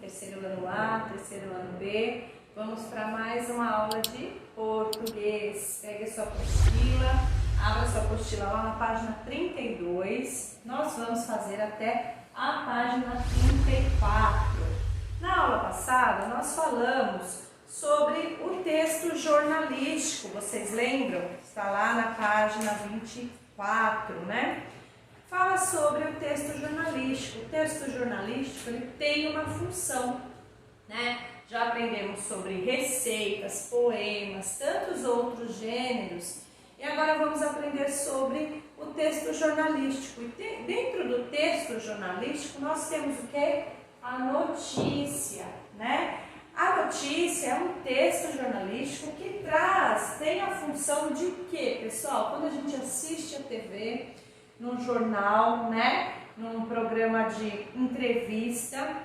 terceiro ano A, terceiro ano B. Vamos para mais uma aula de português. Pegue a sua apostila, abra sua apostila lá na página 32. Nós vamos fazer até a página 34. Na aula passada, nós falamos sobre o texto jornalístico. Vocês lembram? Está lá na página 24, né? Fala sobre o texto jornalístico. O texto jornalístico ele tem uma função, né? Já aprendemos sobre receitas, poemas, tantos outros gêneros. E agora vamos aprender sobre o texto jornalístico. E dentro do texto jornalístico nós temos o quê? A notícia, né? A notícia é um texto jornalístico que tem a função de quê, pessoal? Quando a gente assiste a TV, num jornal, né? Num programa de entrevista,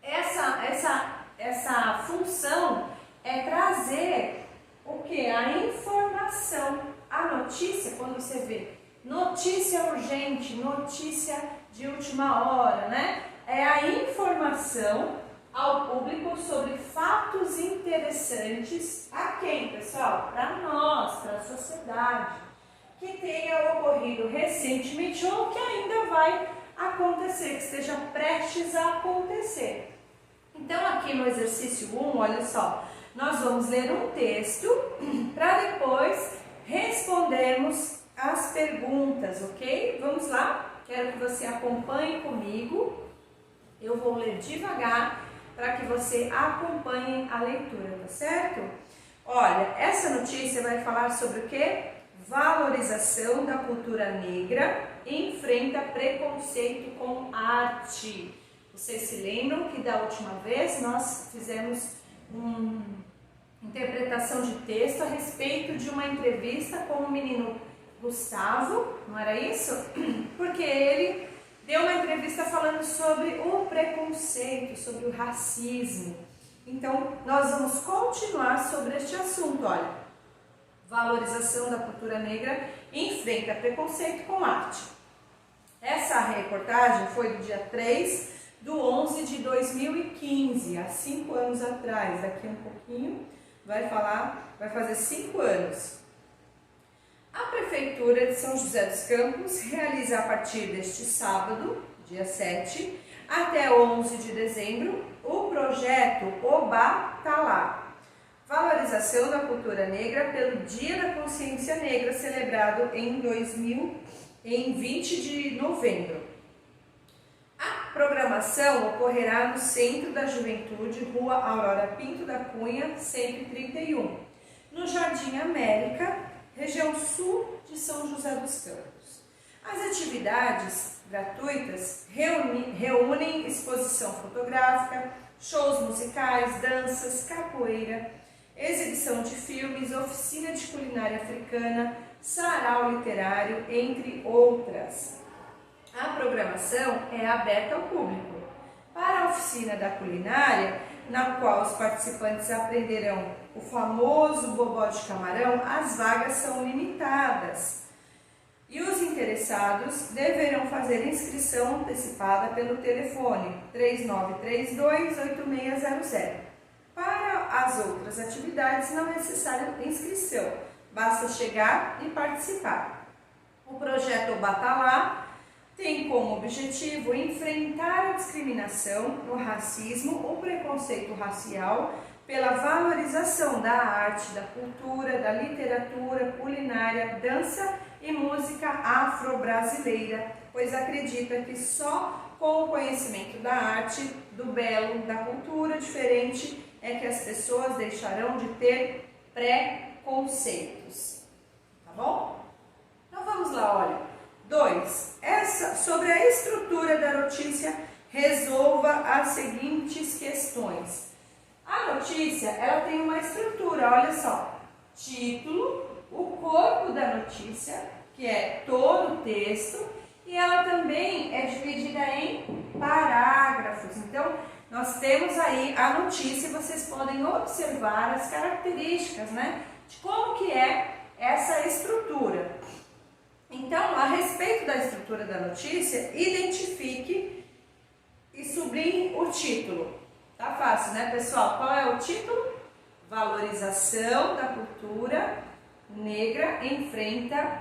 essa função é trazer o que? A informação. A notícia, quando você vê notícia urgente, notícia de última hora, né? É a informação ao público sobre fatos interessantes. A quem, pessoal? Para nós, para a sociedade, que tenha ocorrido recentemente ou que ainda vai acontecer, que esteja prestes a acontecer. Então, aqui no exercício 1, olha só, nós vamos ler um texto para depois respondermos as perguntas, ok? Vamos lá? Quero que você acompanhe comigo. Eu vou ler devagar para que você acompanhe a leitura, tá certo? Olha, essa notícia vai falar sobre o quê? Valorização da cultura negra enfrenta preconceito com arte. Vocês se lembram que da última vez nós fizemos uma interpretação de texto a respeito de uma entrevista com o menino Gustavo, não era isso? Porque ele deu uma entrevista falando sobre o preconceito, sobre o racismo. Então, nós vamos continuar sobre este assunto, olha. Valorização da cultura negra enfrenta preconceito com arte. Essa reportagem foi do dia 3/11/2015, há 5 anos atrás. Daqui a um pouquinho vai fazer 5 anos. A Prefeitura de São José dos Campos realiza a partir deste sábado, dia 7, até 11 de dezembro, o projeto Oba Tá Lá. Valorização da cultura negra pelo Dia da Consciência Negra, celebrado em 20 de novembro. A programação ocorrerá no Centro da Juventude, Rua Aurora Pinto da Cunha, 131, no Jardim América, região sul de São José dos Campos. As atividades gratuitas reúnem exposição fotográfica, shows musicais, danças, capoeira, exibição de filmes, oficina de culinária africana, sarau literário, entre outras. A programação é aberta ao público. Para a oficina da culinária, na qual os participantes aprenderão o famoso bobó de camarão, as vagas são limitadas. E os interessados deverão fazer inscrição antecipada pelo telefone 3932-8600. Para as outras atividades não é necessária inscrição, basta chegar e participar. O projeto Oba Tá Lá tem como objetivo enfrentar a discriminação, o racismo, o preconceito racial pela valorização da arte, da cultura, da literatura, culinária, dança e música afro-brasileira, pois acredita que só com o conhecimento da arte, do belo, da cultura diferente é que as pessoas deixarão de ter preconceitos. Tá bom? Então vamos lá, olha. 2. Sobre a estrutura da notícia, resolva as seguintes questões. A notícia, ela tem uma estrutura, olha só. Título, o corpo da notícia, que é todo o texto, e ela também é dividida em parágrafos. Então, nós temos aí a notícia, vocês podem observar as características, né, de como que é essa estrutura. Então, a respeito da estrutura da notícia, identifique e sublinhe o título. Tá fácil, né, pessoal? Qual é o título? Valorização da cultura negra enfrenta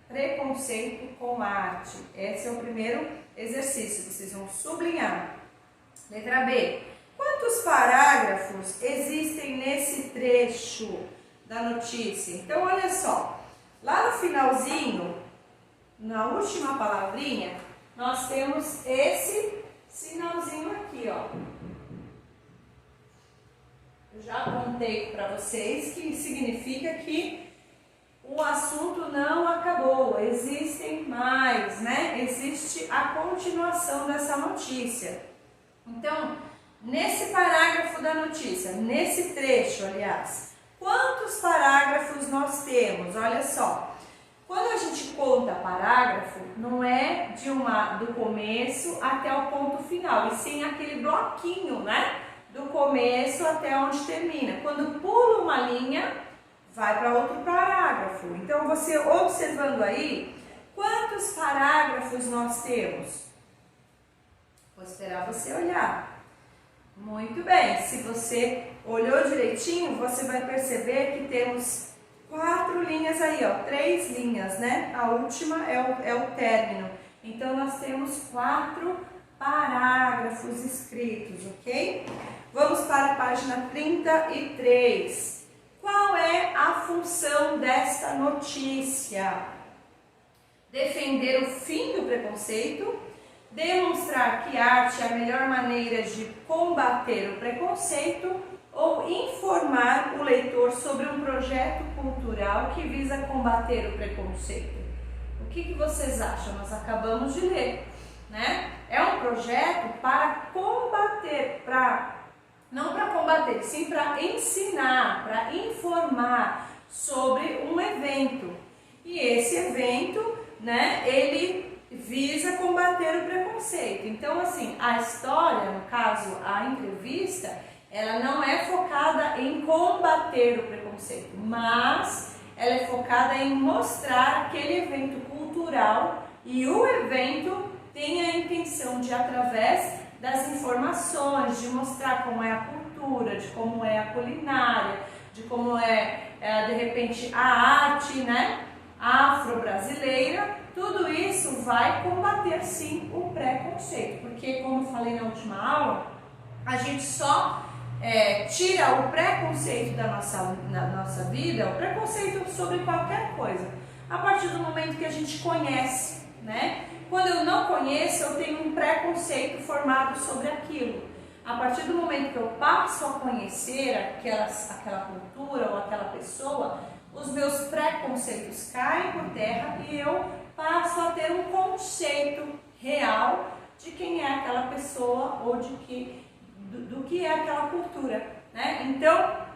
preconceito com arte. Esse é o primeiro exercício, vocês vão sublinhar. Letra B. Quantos parágrafos existem nesse trecho da notícia? Então, olha só. Lá no finalzinho, na última palavrinha, nós temos esse sinalzinho aqui, ó. Eu já contei para vocês que significa que o assunto não acabou, existem mais, né? Existe a continuação dessa notícia. Então, nesse parágrafo da notícia, nesse trecho, aliás, quantos parágrafos nós temos? Olha só, quando a gente conta parágrafo, não é do começo até o ponto final, e sim aquele bloquinho, né? Do começo até onde termina. Quando pula uma linha, vai para outro parágrafo. Então, você observando aí, quantos parágrafos nós temos? Vou esperar você olhar. Muito bem, se você olhou direitinho, você vai perceber que temos 4 linhas aí, ó, 3 linhas, né? A última é o término. Então, nós temos 4 parágrafos escritos, ok? Vamos para a página 33. Qual é a função desta notícia? Defender o fim do preconceito, demonstrar que a arte é a melhor maneira de combater o preconceito ou informar o leitor sobre um projeto cultural que visa combater o preconceito. O que vocês acham? Nós acabamos de ler, né? É um projeto para combater, não para combater, sim para ensinar, para informar sobre um evento. E esse evento, né, ele visa combater o preconceito. Então, assim, a história, no caso, a entrevista, ela não é focada em combater o preconceito, mas ela é focada em mostrar aquele evento cultural, e o evento tem a intenção de, através das informações, de mostrar como é a cultura, de como é a culinária, de como de repente, a arte, né, afro-brasileira. Tudo isso vai combater, sim, o preconceito, porque, como eu falei na última aula, a gente só tira o preconceito na nossa vida, o preconceito sobre qualquer coisa, a partir do momento que a gente conhece, né? Quando eu não conheço, eu tenho um preconceito formado sobre aquilo. A partir do momento que eu passo a conhecer aquela cultura ou aquela pessoa, os meus preconceitos caem por terra e eu passo a ter um conceito real de quem é aquela pessoa ou do que é aquela cultura, né? Então,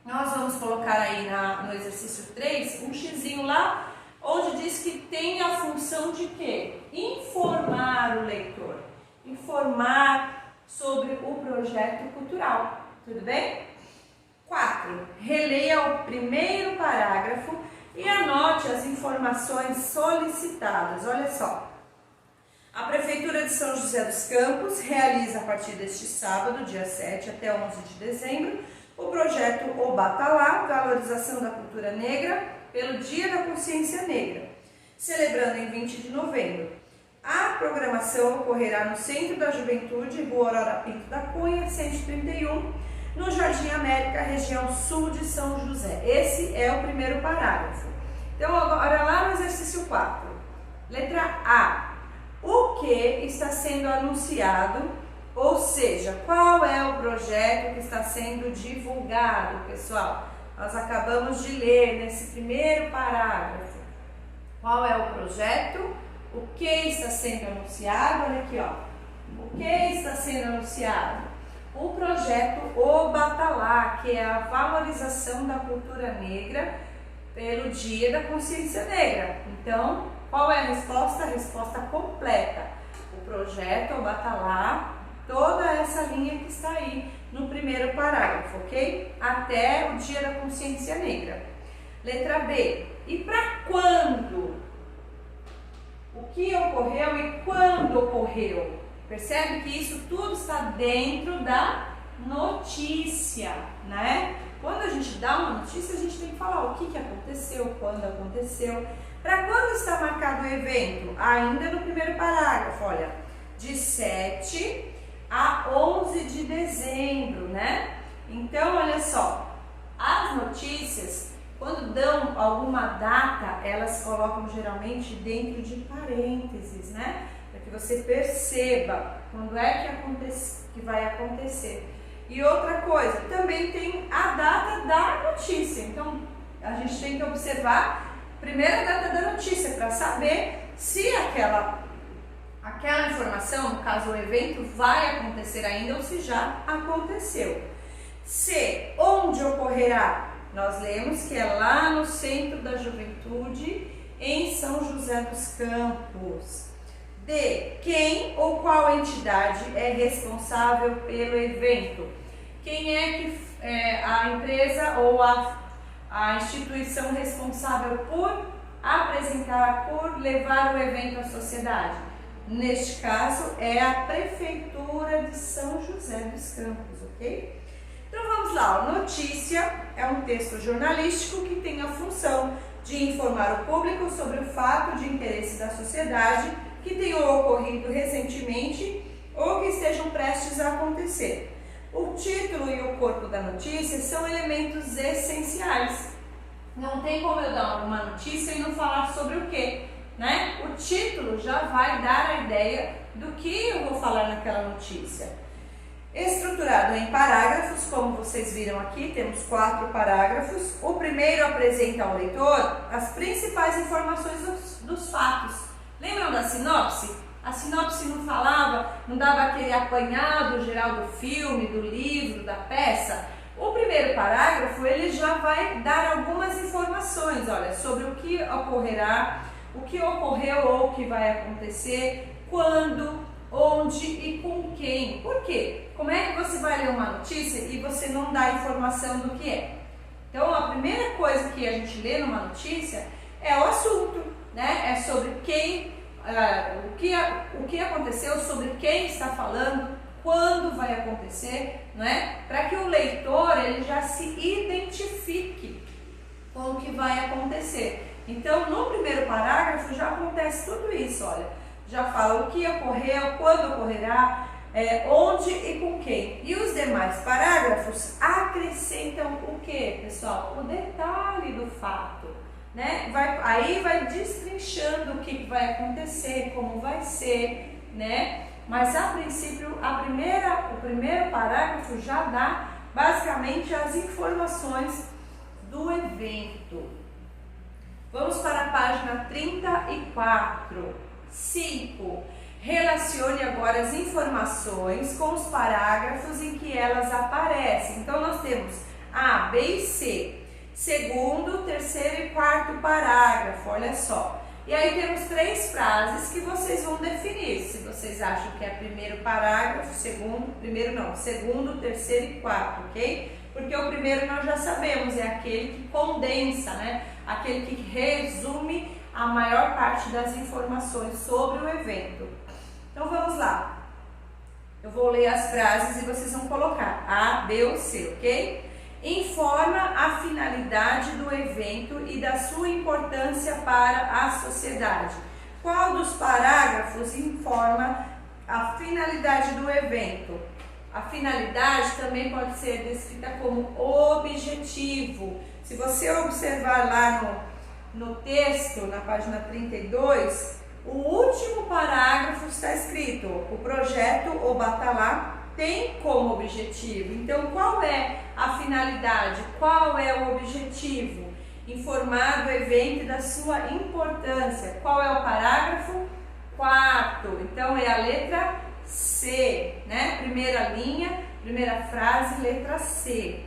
nós vamos colocar aí no exercício 3 um xizinho lá, onde diz que tem a função de quê? Informar o leitor, informar sobre o projeto cultural, tudo bem? 4. Releia o primeiro parágrafo e anote as informações solicitadas. Olha só. A Prefeitura de São José dos Campos realiza a partir deste sábado, dia 7 até 11 de dezembro, o projeto O Batalá, Valorização da Cultura Negra, pelo Dia da Consciência Negra, celebrando em 20 de novembro. A programação ocorrerá no Centro da Juventude, Rua Aurora Pinto da Cunha, 131, no Jardim América, região sul de São José. Esse é o primeiro parágrafo. Então, agora lá no exercício 4. Letra A. O que está sendo anunciado, ou seja, qual é o projeto que está sendo divulgado, pessoal? Nós acabamos de ler nesse primeiro parágrafo. Qual é o projeto? O que está sendo anunciado? Olha aqui, ó. O que está sendo anunciado? O projeto O Batalá, que é a valorização da cultura negra pelo Dia da Consciência Negra. Então, qual é a resposta? A resposta completa. O projeto O Batalá, toda essa linha que está aí no primeiro parágrafo, ok? Até o Dia da Consciência Negra. Letra B. E para quando? O que ocorreu e quando ocorreu? Percebe que isso tudo está dentro da notícia, né? Quando a gente dá uma notícia, a gente tem que falar o que aconteceu, quando aconteceu. Para quando está marcado o evento? Ainda no primeiro parágrafo, olha, de 7 a 11 de dezembro, né? Então, olha só, as notícias, quando dão alguma data, elas colocam geralmente dentro de parênteses, né? Para que você perceba quando é que vai acontecer. E outra coisa, também tem a data da notícia. Então, a gente tem que observar primeiro a data da notícia para saber se aquela informação, no caso o evento, vai acontecer ainda ou se já aconteceu. C, onde ocorrerá? Nós lemos que é lá no Centro da Juventude, em São José dos Campos. D, quem ou qual entidade é responsável pelo evento? Quem é que a empresa ou a instituição responsável por apresentar, por levar o evento à sociedade? Neste caso, é a Prefeitura de São José dos Campos, ok? Então vamos lá, notícia é um texto jornalístico que tem a função de informar o público sobre o fato de interesse da sociedade que tenham ocorrido recentemente ou que estejam prestes a acontecer. O título e o corpo da notícia são elementos essenciais. Não tem como eu dar uma notícia e não falar sobre o quê, né? O título já vai dar a ideia do que eu vou falar naquela notícia. Estruturado em parágrafos, como vocês viram aqui, temos 4 parágrafos. O primeiro apresenta ao leitor as principais informações dos fatos. Lembram da sinopse? A sinopse não falava, não dava aquele apanhado geral do filme, do livro, da peça. O primeiro parágrafo, ele já vai dar algumas informações, olha, sobre o que ocorrerá, o que ocorreu ou o que vai acontecer, quando, onde e com quem. Por quê? Como é que você vai ler uma notícia e você não dá informação do que é? Então, a primeira coisa que a gente lê numa notícia é o assunto, né? É sobre quem, o que aconteceu, sobre quem está falando, quando vai acontecer, né? Para que o leitor ele já se identifique com o que vai acontecer. Então, no primeiro parágrafo já acontece tudo isso, olha. Já fala o que ocorreu, quando ocorrerá, onde e com quem. E os demais parágrafos acrescentam o que, pessoal? O detalhe do fato, né? Aí vai destrinchando o que vai acontecer, como vai ser, né? Mas a princípio, o primeiro parágrafo já dá basicamente as informações do evento. Vamos para a página 34. 5. Relacione agora as informações com os parágrafos em que elas aparecem. Então, nós temos A, B e C. Segundo, terceiro e quarto parágrafo, olha só. E aí temos 3 frases que vocês vão definir. Se vocês acham que é primeiro parágrafo, segundo, terceiro e quarto, ok? Porque o primeiro nós já sabemos, é aquele que condensa, né? Aquele que resume a maior parte das informações sobre o evento. Então vamos lá. Eu vou ler as frases e vocês vão colocar A, B ou C, ok? Informa a finalidade do evento e da sua importância para a sociedade. Qual dos parágrafos informa a finalidade do evento? A finalidade também pode ser descrita como objetivo. Se você observar lá no texto, na página 32, o último parágrafo está escrito: o projeto O Batalá tem como objetivo. Então, qual é a finalidade? Qual é o objetivo? Informar do evento e da sua importância. Qual é o parágrafo? 4. Então, é a letra C, né? Primeira linha, primeira frase, letra C.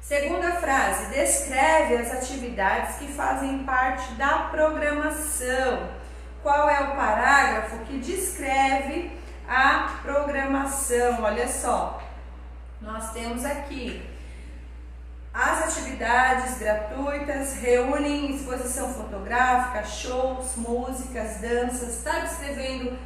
Segunda frase, descreve as atividades que fazem parte da programação. Qual é o parágrafo que descreve a programação? Olha só, nós temos aqui as atividades gratuitas, reúnem exposição fotográfica, shows, músicas, danças. Está descrevendo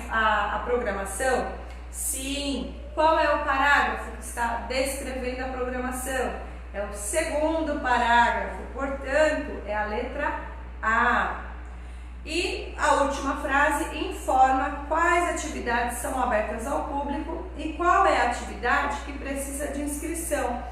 a programação? Sim. Qual é o parágrafo que está descrevendo a programação? É o segundo parágrafo, portanto, é a letra A. E a última frase informa quais atividades são abertas ao público e qual é a atividade que precisa de inscrição.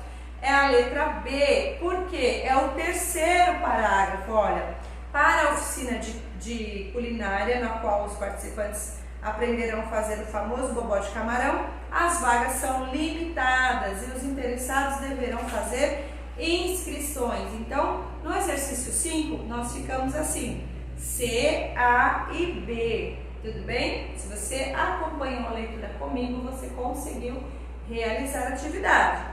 É a letra B, porque é o terceiro parágrafo. Olha, para a oficina de culinária, na qual os participantes aprenderão a fazer o famoso bobó de camarão, as vagas são limitadas e os interessados deverão fazer inscrições. Então, no exercício 5, nós ficamos assim, C, A e B, tudo bem? Se você acompanhou a leitura comigo, você conseguiu realizar a atividade.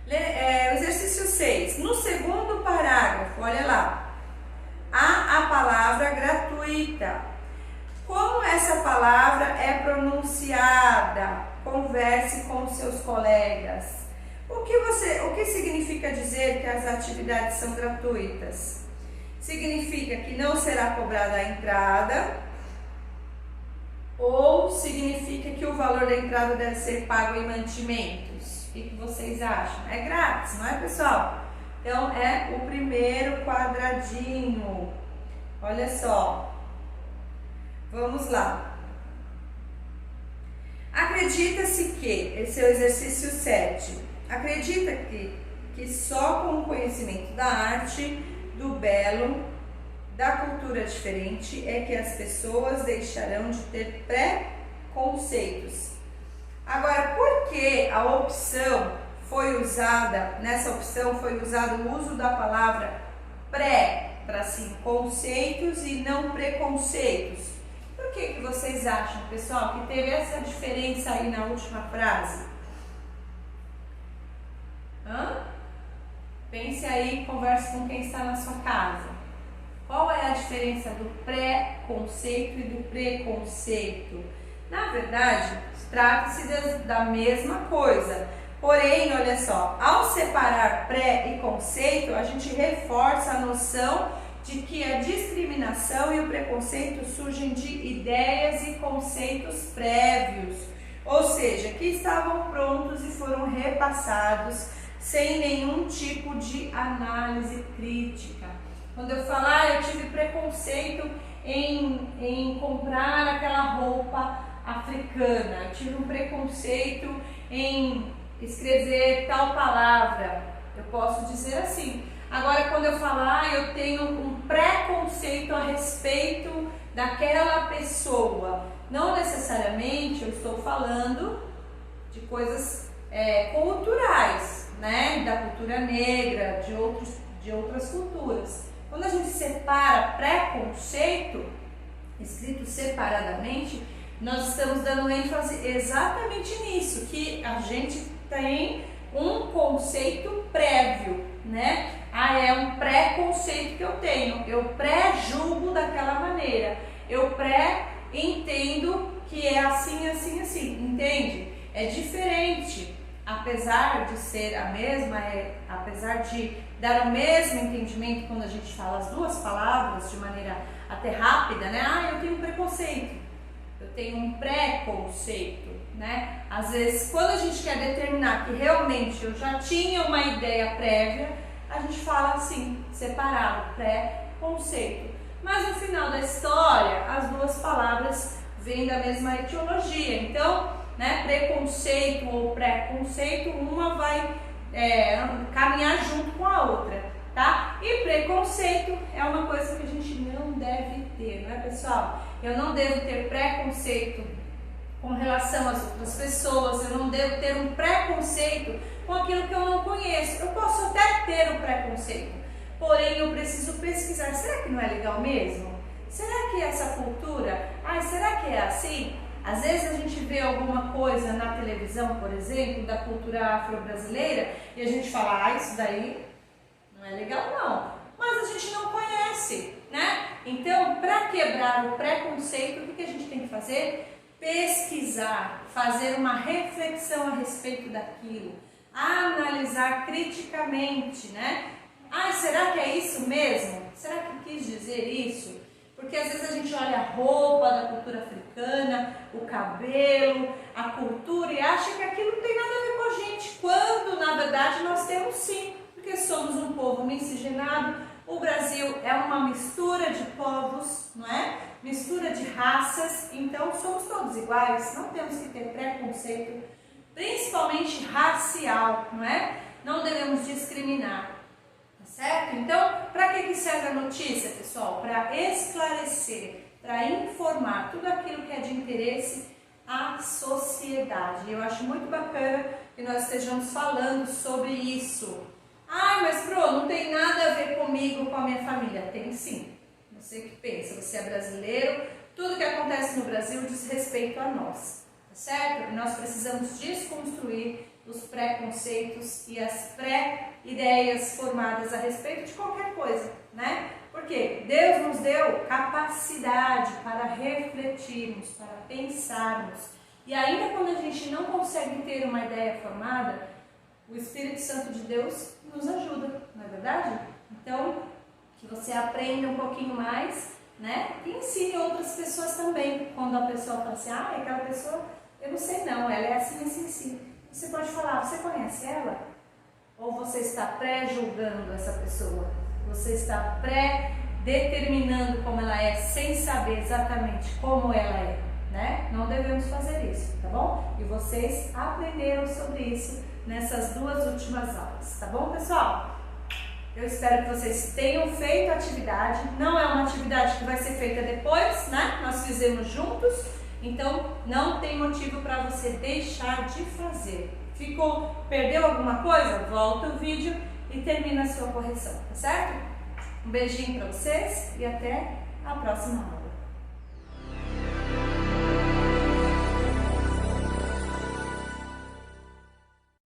Exercício 6, no segundo parágrafo, olha lá, há a palavra gratuita. Como essa palavra é pronunciada? Converse com seus colegas. O que significa dizer que as atividades são gratuitas? Significa que não será cobrada a entrada ou significa que o valor da entrada deve ser pago em mantimentos? O que vocês acham? É grátis, não é, pessoal? Então, é o primeiro quadradinho. Olha só. Vamos lá. Acredita-se que, esse é o exercício 7, acredita que só com o conhecimento da arte, do belo, da cultura diferente, é que as pessoas deixarão de ter preconceitos. Agora, por que a opção foi usada, nessa opção foi usado o uso da palavra pré, para assim, conceitos e não preconceitos? Por que vocês acham, pessoal, que teve essa diferença aí na última frase? Pense aí, converse com quem está na sua casa. Qual é a diferença do pré-conceito e do preconceito? Na verdade, trata-se da mesma coisa. Porém, olha só, ao separar pré e conceito, a gente reforça a noção de que a discriminação e o preconceito surgem de ideias e conceitos prévios, ou seja, que estavam prontos e foram repassados sem nenhum tipo de análise crítica. Quando eu falar, eu tive preconceito em comprar aquela roupa africana, eu tive um preconceito em escrever tal palavra, eu posso dizer assim. Agora, quando eu falar, eu tenho um preconceito a respeito daquela pessoa, não necessariamente eu estou falando de coisas culturais, né? Da cultura negra, de outras culturas. Quando a gente separa preconceito, escrito separadamente, nós estamos dando ênfase exatamente nisso, que a gente tem um conceito prévio, né? É um preconceito que eu tenho, eu pré-julgo daquela maneira, eu pré-entendo que é assim, assim, assim, entende? É diferente, apesar de ser a mesma, apesar de dar o mesmo entendimento quando a gente fala as duas palavras de maneira até rápida, né? Eu tenho preconceito, eu tenho um preconceito, né? Às vezes, quando a gente quer determinar que realmente eu já tinha uma ideia prévia, a gente fala assim, separado, pré-conceito. Mas no final da história, as duas palavras vêm da mesma etiologia. Então, né, preconceito ou pré-conceito, uma vai caminhar junto com a outra, tá? E preconceito é uma coisa que a gente não deve ter, não é, pessoal? Eu não devo ter preconceito com relação às outras pessoas, eu não devo ter um preconceito com aquilo que eu não conheço. Eu posso até ter um preconceito, porém eu preciso pesquisar. Será que não é legal mesmo? Será que essa cultura, será que é assim? Às vezes a gente vê alguma coisa na televisão, por exemplo, da cultura afro-brasileira, e a gente fala, isso daí não é legal não, mas a gente não conhece, né? Então, para quebrar o preconceito, o que a gente tem que fazer? Pesquisar, fazer uma reflexão a respeito daquilo, analisar criticamente, né? Será que é isso mesmo? Será que quis dizer isso? Porque às vezes a gente olha a roupa da cultura africana, o cabelo, a cultura e acha que aquilo não tem nada a ver com a gente, quando na verdade nós temos sim, porque somos um povo miscigenado. O Brasil é uma mistura de povos, não é? Mistura de raças, então somos todos iguais, não temos que ter preconceito, principalmente racial, não é? Não devemos discriminar. Certo? Então, para que serve a notícia, pessoal? Para esclarecer, para informar tudo aquilo que é de interesse à sociedade. Eu acho muito bacana que nós estejamos falando sobre isso. Ah, mas Pro, não tem nada a ver comigo, com a minha família. Tem sim. Você que pensa, você é brasileiro, tudo que acontece no Brasil diz respeito a nós. Tá certo? Nós precisamos desconstruir os preconceitos e as pré-ideias formadas a respeito de qualquer coisa, né? Porque Deus nos deu capacidade para refletirmos, para pensarmos. E ainda quando a gente não consegue ter uma ideia formada, o Espírito Santo de Deus nos ajuda, não é verdade? Então, que você aprenda um pouquinho mais, né? E ensine outras pessoas também. Quando a pessoa fala assim, ah, aquela pessoa, eu não sei não, ela é assim, assim. Você pode falar, você conhece ela? Ou você está pré-julgando essa pessoa? Você está pré-determinando como ela é, sem saber exatamente como ela é, né? Não devemos fazer isso, tá bom? E vocês aprenderam sobre isso nessas 2 últimas aulas, tá bom, pessoal? Eu espero que vocês tenham feito a atividade. Não é uma atividade que vai ser feita depois, né? Nós fizemos juntos. Então, não tem motivo para você deixar de fazer. Perdeu alguma coisa? Volta o vídeo e termina a sua correção, tá certo? Um beijinho para vocês e até a próxima aula.